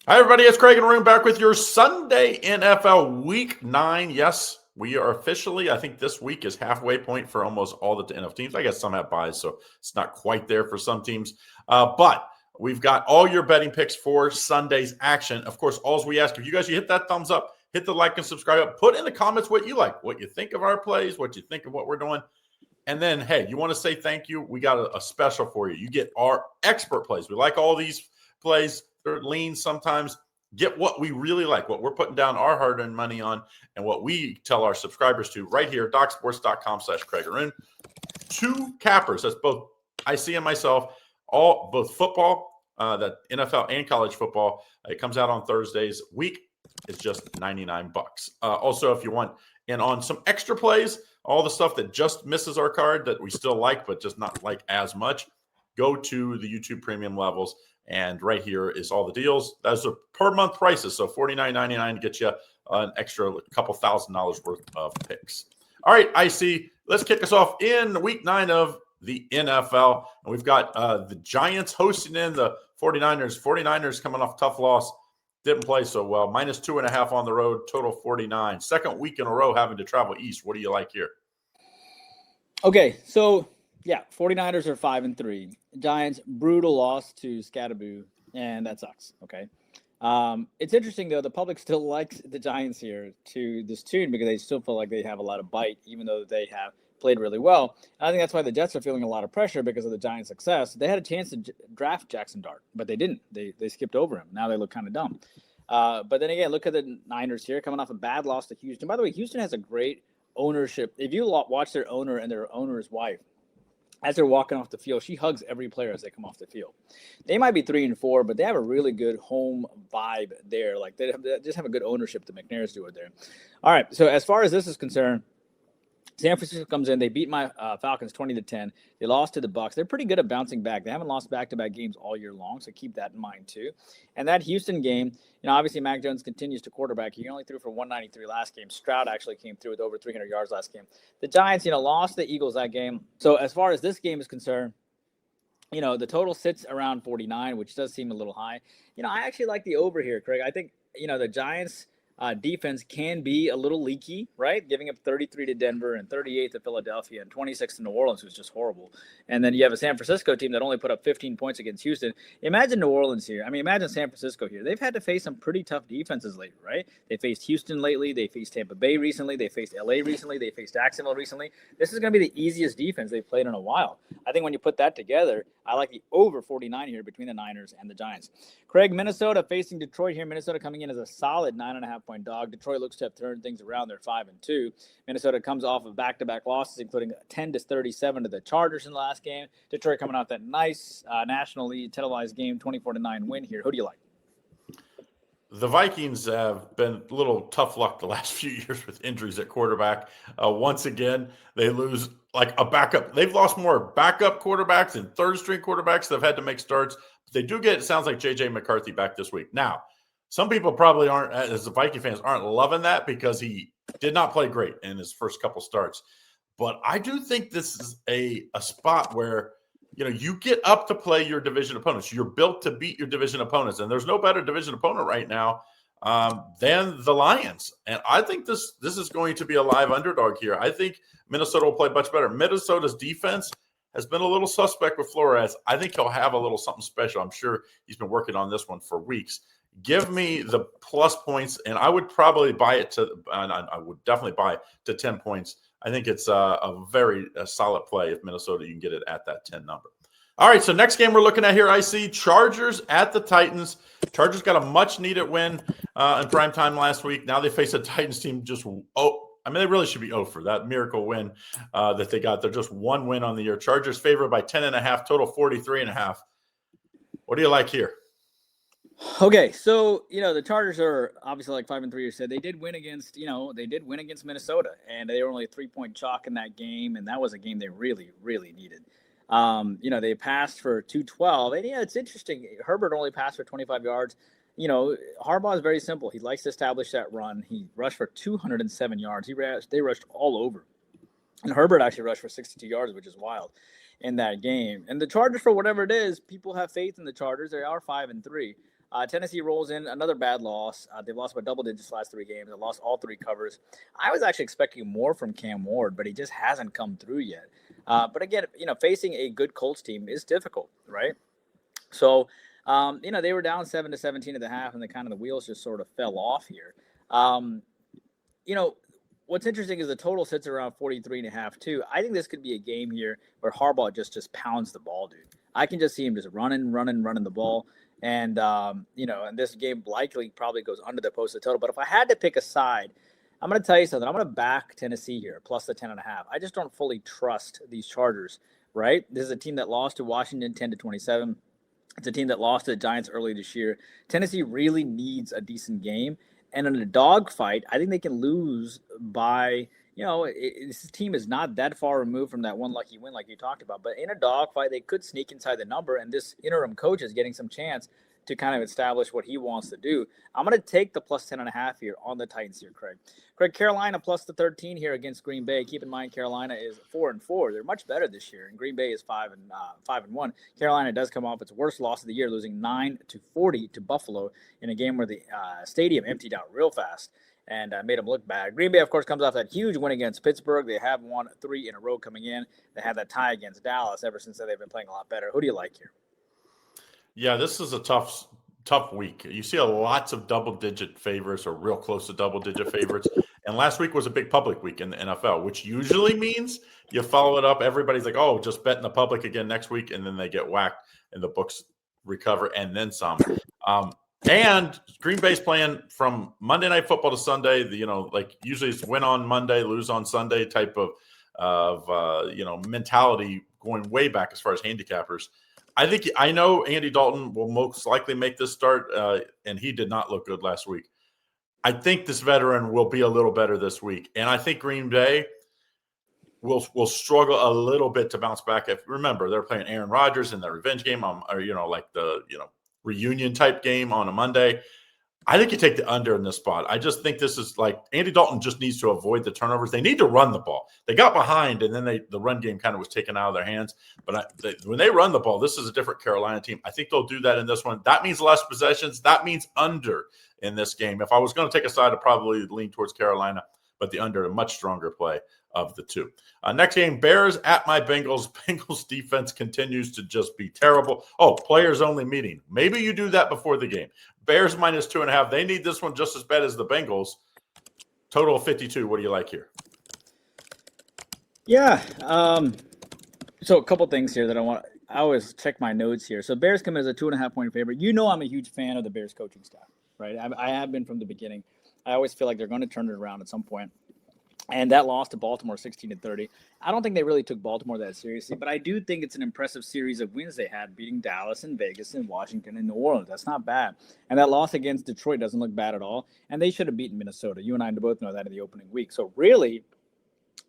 Hi, everybody. It's Craig and Arun back with your Sunday NFL Week 9. Yes, we are officially, I think this week is halfway point for almost all the NFL teams. I guess some have buys, so it's not quite there for some teams. But we've got all your betting picks for Sunday's action. Of course, all we ask, if you guys hit that thumbs up, hit the like and subscribe up, put in the comments what you like, what you think of our plays, what you think of what we're doing. And then, hey, you want to say thank you? We got a special for you. You get our expert plays. We like all these plays. They're lean sometimes. Get what we really like, what we're putting down our hard-earned money on, and what we tell our subscribers to right here, docsports.com/Craig Arun. Two cappers. That's both IC and myself, both football, that NFL and college football. It comes out on Thursdays. Week is just $99. Also, if you want in on some extra plays, all the stuff that just misses our card that we still like, but just not like as much, go to the YouTube premium levels. And right here is all the deals. Those are per month prices. So $49.99 gets you an extra couple $1,000 worth of picks. All right, IC, let's kick us off in week 9 of the NFL. And we've got the Giants hosting in the 49ers. 49ers coming off a tough loss. Didn't play so well. -2.5 on the road, total 49. Second week in a row having to travel east. What do you like here? Okay, so yeah, 49ers are 5-3. Giants, brutal loss to Scatterboo, and that sucks. Okay. It's interesting, though. The public still likes the Giants here to this tune because they still feel like they have a lot of bite, even though they have played really well. And I think that's why the Jets are feeling a lot of pressure because of the Giants' success. They had a chance to draft Jackson Dart, but they didn't. They skipped over him. Now they look kind of dumb. But then again, look at the Niners here coming off a bad loss to Houston. By the way, Houston has a great ownership. If you watch their owner and their owner's wife, as they're walking off the field, she hugs every player as they come off the field. They might be 3-4, but they have a really good home vibe there. Like they just have a good ownership. The McNairs do it there. All right. So as far as this is concerned, San Francisco comes in. They beat my Falcons 20-10. They lost to the Bucs. They're pretty good at bouncing back. They haven't lost back-to-back games all year long, so keep that in mind too. And that Houston game, obviously Mac Jones continues to quarterback. He only threw for 193 last game. Stroud actually came through with over 300 yards last game. The Giants, lost the Eagles that game. So as far as this game is concerned, the total sits around 49, which does seem a little high. I actually like the over here, Craig. I think, the Giants defense can be a little leaky, right? Giving up 33 to Denver and 38 to Philadelphia and 26 to New Orleans, was just horrible. And then you have a San Francisco team that only put up 15 points against Houston. Imagine New Orleans here. Imagine San Francisco here. They've had to face some pretty tough defenses lately, right? They faced Houston lately. They faced Tampa Bay recently. They faced LA recently. They faced Jacksonville recently. This is going to be the easiest defense they've played in a while. I think when you put that together, I like the over 49 here between the Niners and the Giants. Craig, Minnesota facing Detroit here. Minnesota coming in as a solid 9.5-point dog. Detroit looks to have turned things around. They're 5-2. Minnesota comes off of back-to-back losses, including 10-37 to the Chargers in the last game. Detroit coming off that nice nationally televised game, 24-9 win here. Who do you like? The Vikings have been a little tough luck the last few years with injuries at quarterback. Once again, they lose like a backup. They've lost more backup quarterbacks and third-string quarterbacks that have had to make starts. But they do get, it sounds like, J.J. McCarthy back this week. Now, some people probably aren't, as the Viking fans, aren't loving that because he did not play great in his first couple starts. But I do think this is a spot where you get up to play your division opponents. You're built to beat your division opponents, and there's no better division opponent right now than the Lions. And I think this is going to be a live underdog here. I think Minnesota will play much better. Minnesota's defense has been a little suspect with Flores. I think he'll have a little something special. I'm sure he's been working on this one for weeks. Give me the plus points, and I would probably buy it I would definitely buy to 10 points. I think it's a very solid play if Minnesota, you can get it at that 10 number. All right, so next game we're looking at here, I see Chargers at the Titans. Chargers got a much-needed win in prime time last week. Now they face a Titans team they really should be over that miracle win that they got. They're just one win on the year. Chargers favored by 10.5, total 43.5. What do you like here? Okay, so the Chargers are obviously like 5-3. You said they did win against Minnesota, and they were only a 3-point chalk in that game, and that was a game they really, really needed. They passed for 212, and it's interesting. Herbert only passed for 25 yards. Harbaugh is very simple. He likes to establish that run. He rushed for 207 yards. They rushed all over, and Herbert actually rushed for 62 yards, which is wild in that game. And the Chargers, for whatever it is, people have faith in the Chargers. They are 5-3. Tennessee rolls in another bad loss. They've lost by double digits last 3 games. They lost all 3 covers. I was actually expecting more from Cam Ward, but he just hasn't come through yet. But again, facing a good Colts team is difficult, right? So, they were down 7-17 at the half, and the wheels just sort of fell off here. What's interesting is the total sits around 43.5 too. I think this could be a game here where Harbaugh just pounds the ball, dude. I can just see him just running the ball. And, and this game likely probably goes under the posted total. But if I had to pick a side, I'm going to tell you something. I'm going to back Tennessee here, plus the 10.5. I just don't fully trust these Chargers, right? This is a team that lost to Washington 10-27. It's a team that lost to the Giants early this year. Tennessee really needs a decent game. And in a dogfight, I think they can lose by, this team is not that far removed from that one lucky win like you talked about. But in a dogfight, they could sneak inside the number, and this interim coach is getting some chance to kind of establish what he wants to do. I'm going to take the plus 10.5 here on the Titans here, Craig. Carolina plus the 13 here against Green Bay. Keep in mind, Carolina is 4-4. They're much better this year, and Green Bay is 5-1. Carolina does come off its worst loss of the year, losing 9-40 to Buffalo in a game where the stadium emptied out real fast and made them look bad. Green Bay, of course, comes off that huge win against Pittsburgh. They have won 3 in a row coming in. They had that tie against Dallas. Ever since then, they've been playing a lot better. Who do you like here? Yeah, this is a tough week. You see lots of double-digit favorites or real close to double-digit favorites. And last week was a big public week in the NFL, which usually means you follow it up. Everybody's like, oh, just bet in the public again next week. And then they get whacked and the books recover and then some. And Green Bay's playing from Monday Night Football to Sunday. Usually it's win on Monday, lose on Sunday type of mentality going way back as far as handicappers. I know Andy Dalton will most likely make this start, and he did not look good last week. I think this veteran will be a little better this week, and I think Green Bay will struggle a little bit to bounce back. Remember, they're playing Aaron Rodgers in their revenge game, reunion type game on a Monday. I think you take the under in this spot. I just think this is like Andy Dalton just needs to avoid the turnovers. They need to run the ball. They got behind, and then the run game kind of was taken out of their hands. But when they run the ball, this is a different Carolina team. I think they'll do that in this one. That means less possessions. That means under in this game. If I was going to take a side, I'd probably lean towards Carolina, but the under, a much stronger play of the two. Next game, Bears at my Bengals. Bengals defense continues to just be terrible. Oh, players only meeting. Maybe you do that before the game. Bears minus 2.5. They need this one just as bad as the Bengals. Total of 52. What do you like here? Yeah. So a couple things here that I always check my notes here. So Bears come as a 2.5-point favorite. I'm a huge fan of the Bears coaching staff, right? I have been from the beginning. I always feel like they're going to turn it around at some point. And that loss to Baltimore 16-30. I don't think they really took Baltimore that seriously, but I do think it's an impressive series of wins they had, beating Dallas and Vegas and Washington and New Orleans. That's not bad. And that loss against Detroit doesn't look bad at all. And they should have beaten Minnesota. You and I both know that in the opening week. So really,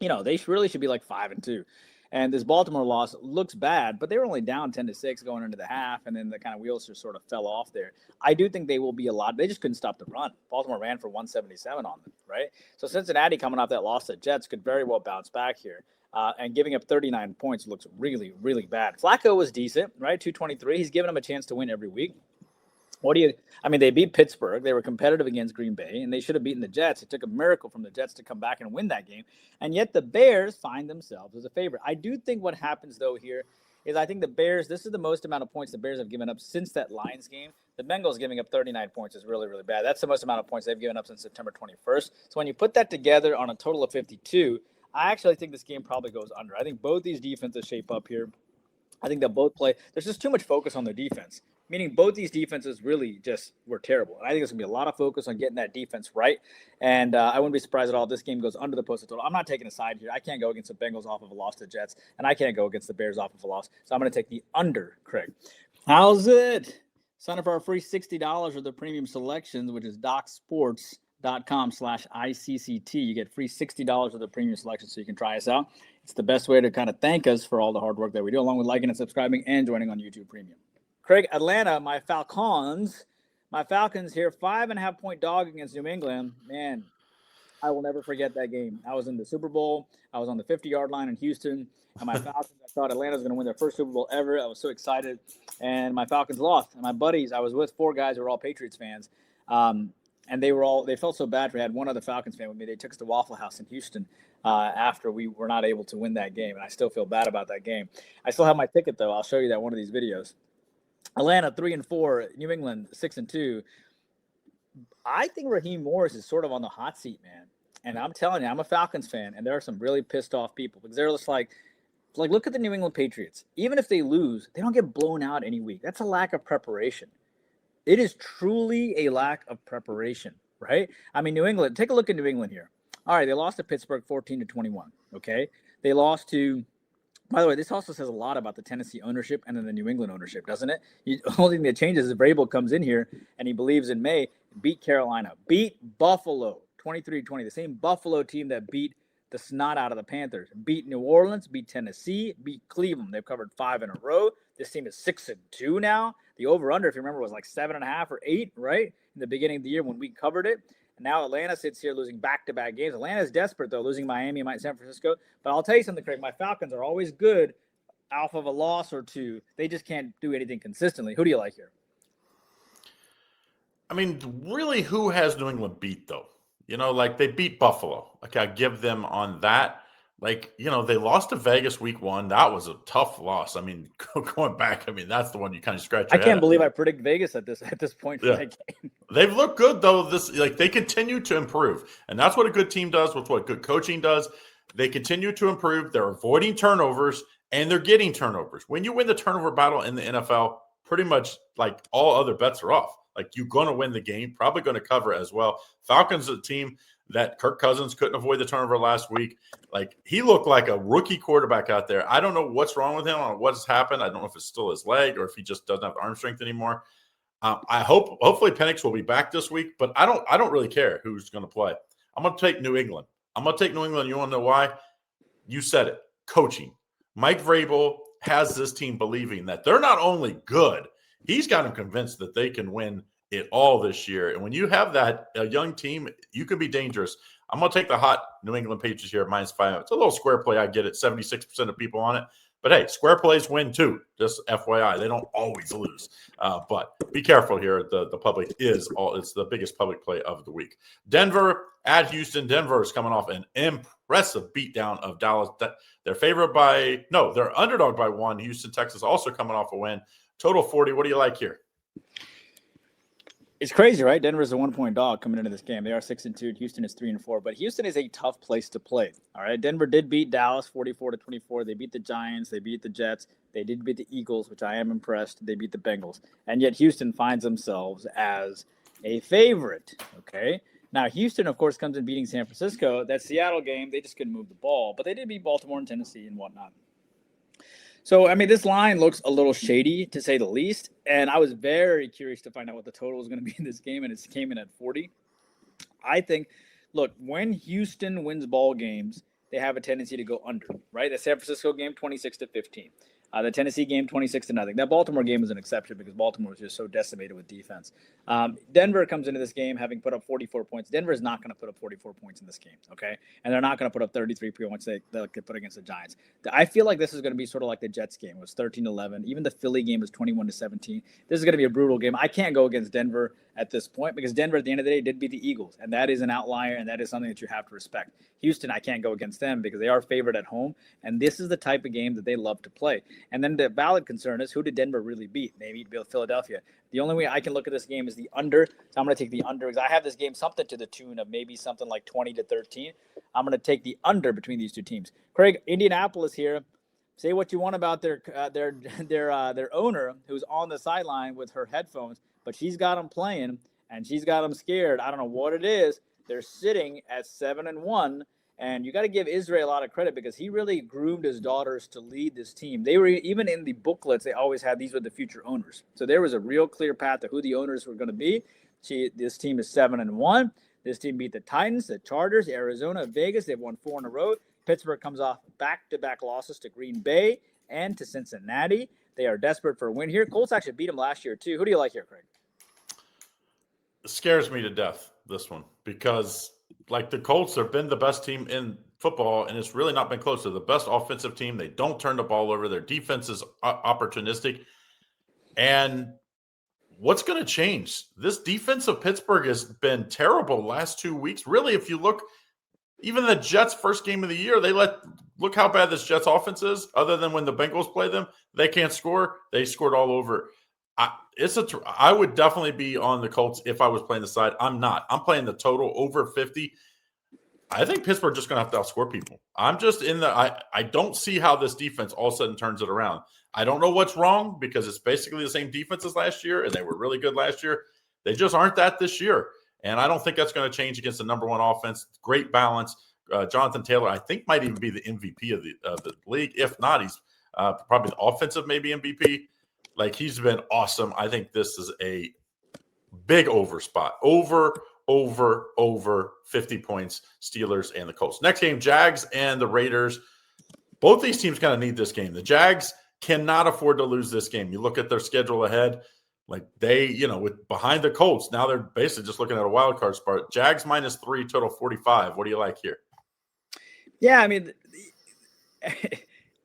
they really should be like 5-2. And this Baltimore loss looks bad, but they were only down 10-6 going into the half, and then the kind of wheels just sort of fell off there. I do think they will be a lot. They just couldn't stop the run. Baltimore ran for 177 on them, right? So Cincinnati coming off that loss to Jets could very well bounce back here. And giving up 39 points looks really, really bad. Flacco was decent, right? 223. He's given them a chance to win every week. They beat Pittsburgh. They were competitive against Green Bay, and they should have beaten the Jets. It took a miracle from the Jets to come back and win that game. And yet the Bears find themselves as a favorite. I do think what happens, though, here is I think the Bears, this is the most amount of points the Bears have given up since that Lions game. The Bengals giving up 39 points is really, really bad. That's the most amount of points they've given up since September 21st. So when you put that together on a total of 52, I actually think this game probably goes under. I think both these defenses shape up here. I think they'll both play. There's just too much focus on their defense, meaning both these defenses really just were terrible. And I think there's going to be a lot of focus on getting that defense right. And I wouldn't be surprised at all if this game goes under the posted total. I'm not taking a side here. I can't go against the Bengals off of a loss to the Jets, and I can't go against the Bears off of a loss. So I'm going to take the under, Craig. How's it? Sign up for our free $60 of the premium selections, which is DocSports.com/ICCT. You get free $60 of the premium selection so you can try us out. It's the best way to kind of thank us for all the hard work that we do, along with liking and subscribing and joining on YouTube Premium. Craig, Atlanta, my Falcons here, 5.5-point dog against New England. Man, I will never forget that game. I was in the Super Bowl. I was on the 50-yard line in Houston, and my Falcons, I thought Atlanta was going to win their first Super Bowl ever. I was so excited, and my Falcons lost. And my buddies, I was with 4 guys who were all Patriots fans, and they felt so bad. We had one other Falcons fan with me. They took us to Waffle House in Houston after we were not able to win that game, and I still feel bad about that game. I still have my ticket, though. I'll show you that one of these videos. Atlanta 3-4, New England 6-2. I think Raheem Morris is sort of on the hot seat, man. And I'm telling you, I'm a Falcons fan, and there are some really pissed off people because they're just like, look at the New England Patriots. Even if they lose, they don't get blown out any week. That's a lack of preparation. It is truly a lack of preparation, right? I mean, New England, take a look at New England here. All right, they lost to Pittsburgh 14-21, okay? They lost to, by the way, this also says a lot about the Tennessee ownership and then the New England ownership, doesn't it? The only thing that changes is Vrabel comes in here and he believes in May, beat Carolina, beat Buffalo 23-20, the same Buffalo team that beat the snot out of the Panthers, beat New Orleans, beat Tennessee, beat Cleveland. They've covered 5 in a row. This team is 6-2 now. The over-under, if you remember, was like 7.5 or 8, right? In the beginning of the year when we covered it. And now Atlanta sits here losing back-to-back games. Atlanta's desperate, though, losing Miami and San Francisco. But I'll tell you something, Craig. My Falcons are always good off of a loss or two. They just can't do anything consistently. Who do you like here? I mean, really, who has New England beat, though? You know, like they beat Buffalo. Okay, I give them on that. Like, you know, they lost to Vegas week 1. That was a tough loss. I mean, going back, I mean, that's the one you kind of scratch your I can't head believe I predict Vegas at this point for that game. They've looked good, though. They continue to improve. And that's what a good team does, with what good coaching does. They continue to improve. They're avoiding turnovers, and they're getting turnovers. When you win the turnover battle in the NFL, pretty much like all other bets are off. Like, you're going to win the game, probably going to cover as well. Falcons are a team that Kirk Cousins couldn't avoid the turnover last week. Like, he looked like a rookie quarterback out there. I don't know what's wrong with him or what's happened. I don't know if it's still his leg or if he just doesn't have arm strength anymore. Hopefully Penix will be back this week, but I don't really care who's going to play. I'm going to take New England. I'm going to take New England. You want to know why? You said it. Coaching. Mike Vrabel has this team believing that they're not only good, he's got them convinced that they can win it all this year. And when you have that a young team, you could be dangerous. I'm going to take the hot New England Patriots here at -5. It's a little square play. I get it. 76% of people on it. But, hey, square plays win too. Just FYI. They don't always lose. But be careful here. The public it's the biggest public play of the week. Denver at Houston. Denver is coming off an impressive beatdown of Dallas. They're underdog by 1. Houston, Texas also coming off a win. Total 40. What do you like here? It's crazy, right? Denver's a 1-point dog coming into this game. They are 6-2. Houston is 3-4. But Houston is a tough place to play. All right. Denver did beat Dallas 44-24. They beat the Giants. They beat the Jets. They did beat the Eagles, which I am impressed. They beat the Bengals. And yet Houston finds themselves as a favorite. Okay. Now, Houston, of course, comes in beating San Francisco. That Seattle game, they just couldn't move the ball. But they did beat Baltimore and Tennessee and whatnot. So, I mean, this line looks a little shady, to say the least. And I was very curious to find out what the total was going to be in this game, and it came in at 40. I think, look, when Houston wins ball games, they have a tendency to go under, right? The San Francisco game, 26-15. The Tennessee game, 26-0. That Baltimore game was an exception because Baltimore was just so decimated with defense. Denver comes into this game having put up 44 points. Denver is not going to put up 44 points in this game, okay? And they're not going to put up 33 points they'll put against the Giants. I feel like this is going to be sort of like the Jets game. It was 13-11. Even the Philly game was 21-17. This is going to be a brutal game. I can't go against Denver at this point because Denver, at the end of the day, did beat the Eagles, and that is an outlier, and that is something that you have to respect. Houston, I can't go against them because they are favored at home, and this is the type of game that they love to play. And then the valid concern is, who did Denver really beat? They beat Philadelphia. The only way I can look at this game is the under, so I'm going to take the under because I have this game something to the tune of maybe something like 20-13. I'm going to take the under between these two teams. Craig, Indianapolis here. Say what you want about their owner who's on the sideline with her headphones, but she's got them playing and she's got them scared. I don't know what it is. They're sitting at 7-1. And you got to give Israel a lot of credit because he really groomed his daughters to lead this team. They were even in the booklets. They always had these were the future owners. So there was a real clear path to who the owners were going to be. This team is 7-1. This team beat the Titans, the Chargers, Arizona, Vegas. They've won 4 in a row. Pittsburgh comes off back-to-back losses to Green Bay and to Cincinnati. They are desperate for a win here. Colts actually beat them last year too. Who do you like here, Craig? It scares me to death, this one, because like the Colts have been the best team in football, and it's really not been close. They're the best offensive team. They don't turn the ball over. Their defense is opportunistic. And what's going to change? This defense of Pittsburgh has been terrible the last 2 weeks. Really, if you look, even the Jets' first game of the year, look how bad this Jets offense is. Other than when the Bengals play them, they can't score. They scored all over. I would definitely be on the Colts if I was playing the side. I'm not. I'm playing the total over 50. I think Pittsburgh just going to have to outscore people. I'm just I don't see how this defense all of a sudden turns it around. I don't know what's wrong because it's basically the same defense as last year, and they were really good last year. They just aren't that this year. And I don't think that's going to change against the number one offense. Great balance. Jonathan Taylor, I think, might even be the MVP of the league. If not, he's probably the offensive maybe MVP. Like, he's been awesome. I think this is a big over spot. Over 50 points, Steelers and the Colts. Next game, Jags and the Raiders. Both these teams kind of need this game. The Jags cannot afford to lose this game. You look at their schedule ahead, like they, with behind the Colts, now they're basically just looking at a wild card spot. Jags -3, total 45. What do you like here? Yeah, I mean,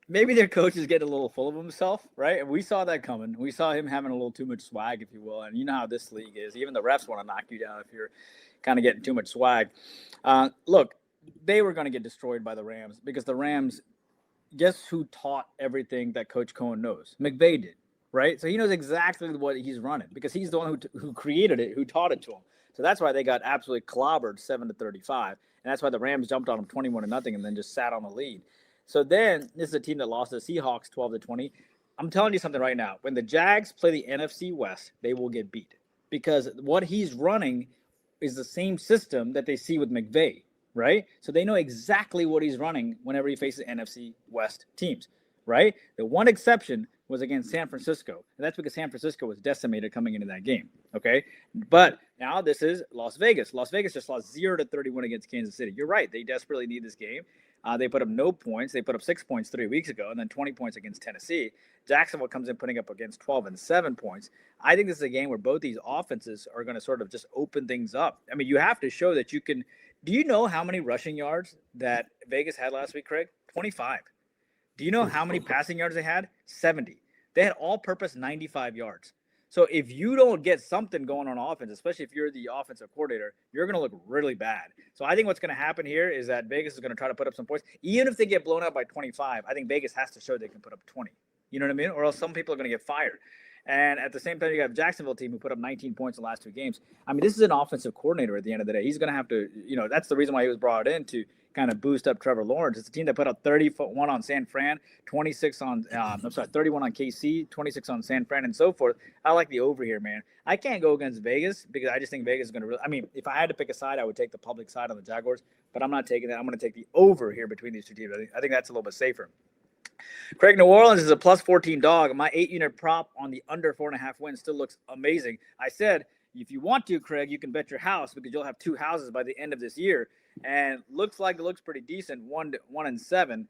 maybe their coach is getting a little full of himself, right? And we saw that coming. We saw him having a little too much swag, if you will. And you know how this league is. Even the refs want to knock you down if you're kind of getting too much swag. Look, they were going to get destroyed by the Rams because the Rams, guess who taught everything that Coach Cohen knows? McVay did, right? So he knows exactly what he's running because he's the one who created it, who taught it to him. So that's why they got absolutely clobbered 7-35. And that's why the Rams jumped on them 21-0 and then just sat on the lead. So then this is a team that lost to the Seahawks 12-20. I'm telling you something right now. When the Jags play the NFC West, they will get beat because what he's running is the same system that they see with McVay, right? So they know exactly what he's running whenever he faces NFC West teams, right? The one exception was against San Francisco, and that's because San Francisco was decimated coming into that game, okay? But now this is Las Vegas. Las Vegas just lost 0-31 against Kansas City. You're right. They desperately need this game. They put up no points. They put up 6 points 3 weeks ago and then 20 points against Tennessee. Jacksonville comes in putting up against 12 and 7 points. I think this is a game where both these offenses are going to sort of just open things up. I mean, you have to show that you can. Do you know how many rushing yards that Vegas had last week, Craig? 25. Do you know how many passing yards they had? 70. They had all-purpose 95 yards. So if you don't get something going on offense, especially if you're the offensive coordinator, you're going to look really bad. So I think what's going to happen here is that Vegas is going to try to put up some points. Even if they get blown out by 25, I think Vegas has to show they can put up 20. You know what I mean? Or else some people are going to get fired. And at the same time, you have Jacksonville team who put up 19 points in the last 2 games. I mean, this is an offensive coordinator at the end of the day. He's going to have to, that's the reason why he was brought in to kind of boost up Trevor Lawrence. It's a team that put up 31 on San Fran, 31 on KC, 26 on San Fran, and so forth. I like the over here, man. I can't go against Vegas because I just think Vegas is going to really – I mean, if I had to pick a side, I would take the public side on the Jaguars, but I'm not taking that. I'm going to take the over here between these two teams. I think that's a little bit safer. Craig, New Orleans is a +14 dog. My 8-unit prop on the under 4.5 wins still looks amazing. I said, if you want to, Craig, you can bet your house because you'll have 2 houses by the end of this year. And looks like it looks pretty decent, 1-7.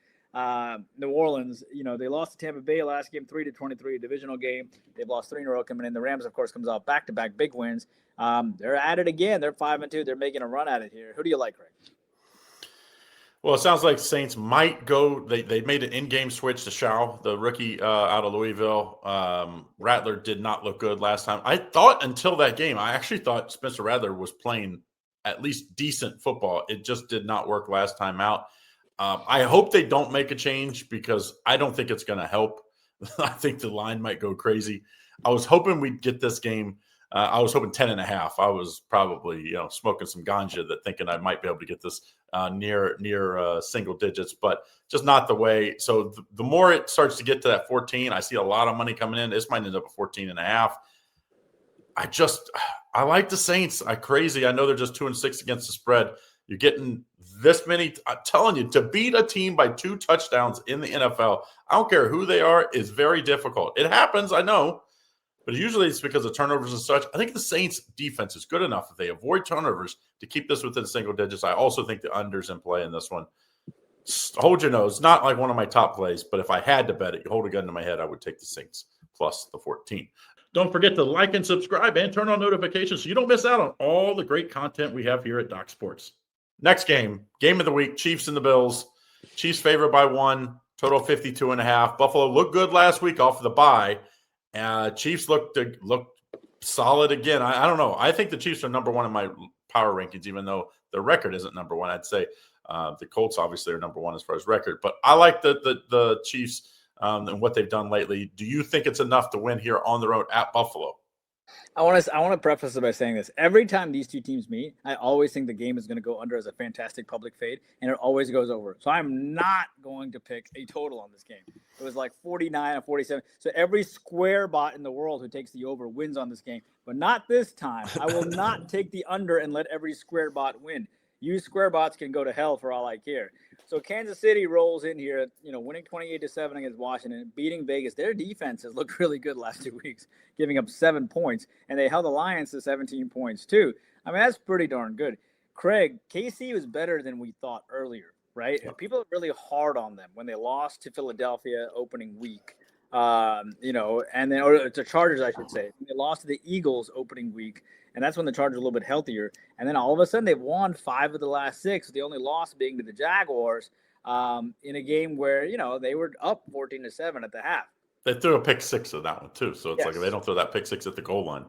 New Orleans, they lost to Tampa Bay last game, 3-23, a divisional game. They've lost 3 in a row coming in. The Rams, of course, comes out back-to-back big wins. They're at it again. They're 5-2. They're making a run at it here. Who do you like, Craig? Well, it sounds like Saints might go. They made an in-game switch to Shaw, the rookie out of Louisville. Rattler did not look good last time. I thought until that game, I actually thought Spencer Rattler was playing at least decent football. It just did not work last time out. I hope they don't make a change because I don't think it's going to help. I think the line might go crazy. I was hoping we'd get this game. I was hoping 10.5. I was probably, smoking some ganja thinking I might be able to get this near single digits, but just not the way. So the more it starts to get to that 14, I see a lot of money coming in. This might end up at 14.5. I like the Saints. I know they're just 2-6 against the spread. You're getting this many. I'm telling you, to beat a team by 2 touchdowns in the NFL, I don't care who they are, is very difficult. It happens, I know. But usually it's because of turnovers and such. I think the Saints defense is good enough if they avoid turnovers to keep this within single digits. I also think the under's in play in this one. Hold your nose. Not like one of my top plays, but if I had to bet it, hold a gun to my head, I would take the Saints plus the 14. Don't forget to like and subscribe and turn on notifications so you don't miss out on all the great content we have here at Doc Sports. Next game of the week, Chiefs and the Bills. Chiefs favored by 1, total 52.5. Buffalo looked good last week off of the bye. Chiefs looked solid again. I don't know. I think the Chiefs are number 1 in my power rankings, even though their record isn't number 1. I'd say the Colts obviously are number 1 as far as record. But I like the Chiefs and what they've done lately. Do you think it's enough to win here on the road at Buffalo? I want to preface it by saying this. Every time these two teams meet, I always think the game is going to go under as a fantastic public fade, and it always goes over. So I'm not going to pick a total on this game. It was like 49 or 47. So every square bot in the world who takes the over wins on this game, but not this time. I will not take the under and let every square bot win. You square bots can go to hell for all I care. So Kansas City rolls in here, winning 28-7 against Washington, beating Vegas. Their defense has looked really good last 2 weeks, giving up 7 points, and they held the Lions to 17 points too. I mean, that's pretty darn good. Craig, KC was better than we thought earlier, right? Yep. People are really hard on them when they lost to Philadelphia opening week, and then or to Chargers, I should say. They lost to the Eagles opening week. And that's when the Chargers are a little bit healthier. And then all of a sudden, they've won 5 of the last 6, the only loss being to the Jaguars in a game where, they were up 14-7 at the half. They threw a pick 6 of that one, too. So it's like if they don't throw that pick 6 at the goal line.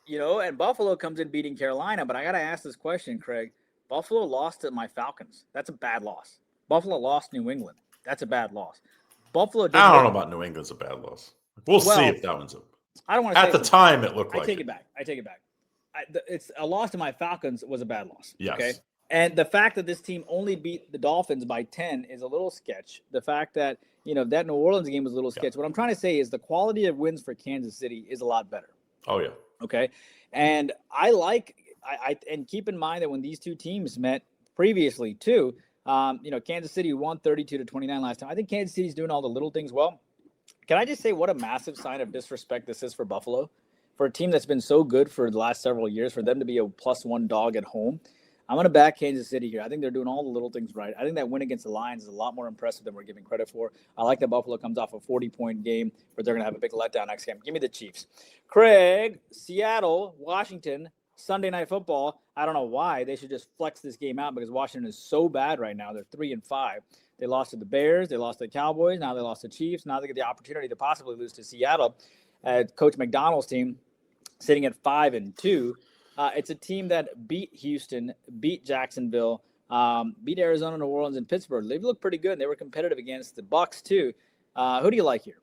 And Buffalo comes in beating Carolina. But I got to ask this question, Craig. Buffalo lost to my Falcons. That's a bad loss. Buffalo lost New England. That's a bad loss. Buffalo. I don't know about New England's a bad loss. We'll see if that one's I don't want to at the time, it looked like I take it back. It's a loss to my Falcons was a bad loss. Yes. Okay. And the fact that this team only beat the Dolphins by 10 is a little sketch. The fact that, that New Orleans game was a little sketch. Yeah. What I'm trying to say is the quality of wins for Kansas City is a lot better. Oh, yeah. Okay. And and keep in mind that when these two teams met previously too, Kansas City won 32-29 last time. I think Kansas City's doing all the little things well. Can I just say what a massive sign of disrespect this is for Buffalo? For a team that's been so good for the last several years, for them to be a +1 dog at home. I'm going to back Kansas City here. I think they're doing all the little things right. I think that win against the Lions is a lot more impressive than we're giving credit for. I like that Buffalo comes off a 40-point game, but they're going to have a big letdown next game. Give me the Chiefs. Craig, Seattle, Washington, Sunday Night Football. I don't know why. They should just flex this game out because Washington is so bad right now. They're 3-5. They lost to the Bears. They lost to the Cowboys. Now they lost to Chiefs. Now they get the opportunity to possibly lose to Seattle. Coach McDonald's team sitting at 5-2. It's a team that beat Houston, beat Jacksonville, beat Arizona, New Orleans, and Pittsburgh. They've looked pretty good. They were competitive against the Bucs too. Who do you like here?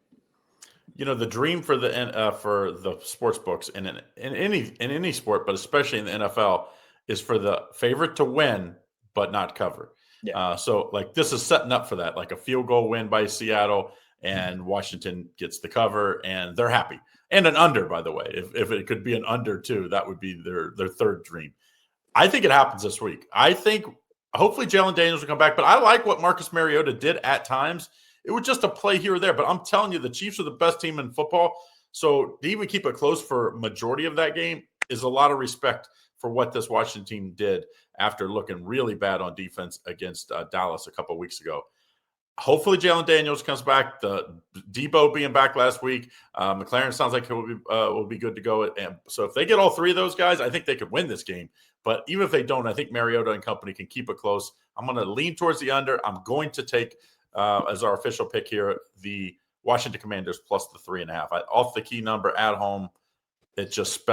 The dream for the sports books in any sport, but especially in the NFL, is for the favorite to win but not cover. Yeah. So like this is setting up for that, like a field goal win by Seattle and Washington gets the cover and they're happy. And an under, by the way, if it could be an under too, that would be their third dream. I think it happens this week. I think hopefully Jalen Daniels will come back, but I like what Marcus Mariota did at times. It was just a play here or there, but I'm telling you, the Chiefs are the best team in football. So to even keep it close for majority of that game is a lot of respect for what this Washington team did after looking really bad on defense against Dallas a couple of weeks ago. Hopefully Jalen Daniels comes back. The Debo being back last week, McLaren sounds like he will be good to go. And so if they get all 3 of those guys, I think they could win this game. But even if they don't, I think Mariota and company can keep it close. I'm going to lean towards the under. I'm going to take as our official pick here the Washington Commanders plus the 3.5. Off the key number at home, it just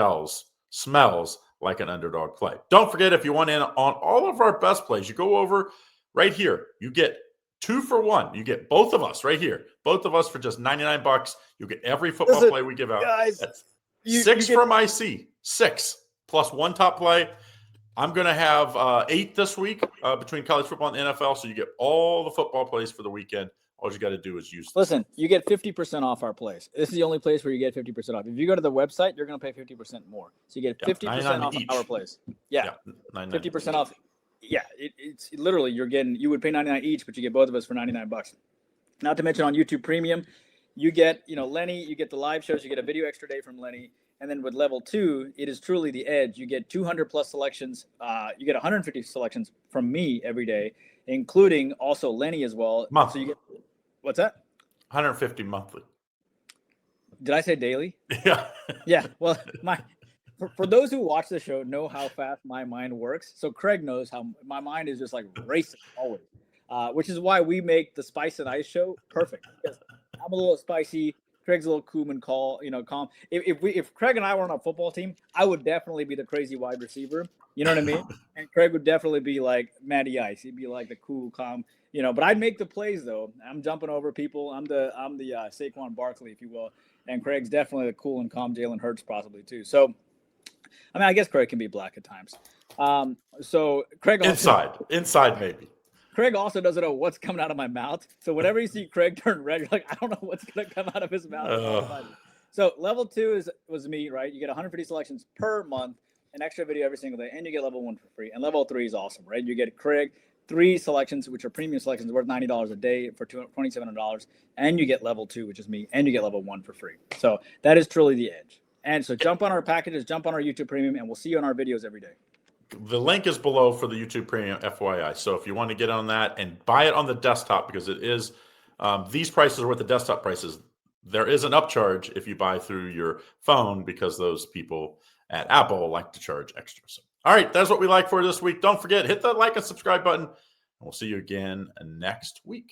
smells like an underdog play. Don't forget, if you want in on all of our best plays, you go over right here. You get 2 for 1. You get both of us right here. Both of us for just $99. You get every football play we give out. Guys, That's 6 from IC. 6 plus 1 top play. I'm going to have 8 this week between college football and NFL. So you get all the football plays for the weekend. All you got to do is use them. Listen, you get 50% off our place. This is the only place where you get 50% off. If you go to the website, you're going to pay 50% more. So you get 50% off our place. Yeah, 50% off. Yeah, it's literally you would pay $99 each, but you get both of us for $99. Not to mention on YouTube Premium, you get Lenny, you get the live shows, you get a video extra day from Lenny, and then with level 2, it is truly the edge. You get 200 plus selections. You get 150 selections from me every day, including also Lenny as well. Monthly. So you get what's that? 150 monthly. Did I say daily? Yeah. Yeah. Well, for those who watch the show know how fast my mind works. So Craig knows how my mind is just like racing always, which is why we make the Spice and Ice show perfect. Because I'm a little spicy. Craig's a little cool and calm. If Craig and I were on a football team, I would definitely be the crazy wide receiver. You know what I mean? And Craig would definitely be like Matty Ice. He'd be like the cool, calm. But I'd make the plays though. I'm jumping over people. I'm the Saquon Barkley, if you will. And Craig's definitely the cool and calm Jalen Hurts possibly too. So, I mean, I guess Craig can be black at times. So Craig also, inside maybe. Craig also doesn't know what's coming out of my mouth. So whenever you see Craig turn red, you're like, I don't know what's going to come out of his mouth. So level 2 was me, right? You get 150 selections per month, an extra video every single day, and you get level 1 for free. And level 3 is awesome, right? You get Craig 3 selections, which are premium selections worth $90 a day for $2,700, and you get level 2, which is me, and you get level 1 for free. So that is truly the edge. And so jump on our packages, jump on our YouTube Premium, and we'll see you on our videos every day. The link is below for the YouTube Premium, FYI. So if you want to get on that and buy it on the desktop, because it is these prices are what the desktop prices. There is an upcharge if you buy through your phone, because those people at Apple like to charge extra. So, all right, that's what we like for this week. Don't forget, hit the like and subscribe button, and we'll see you again next week.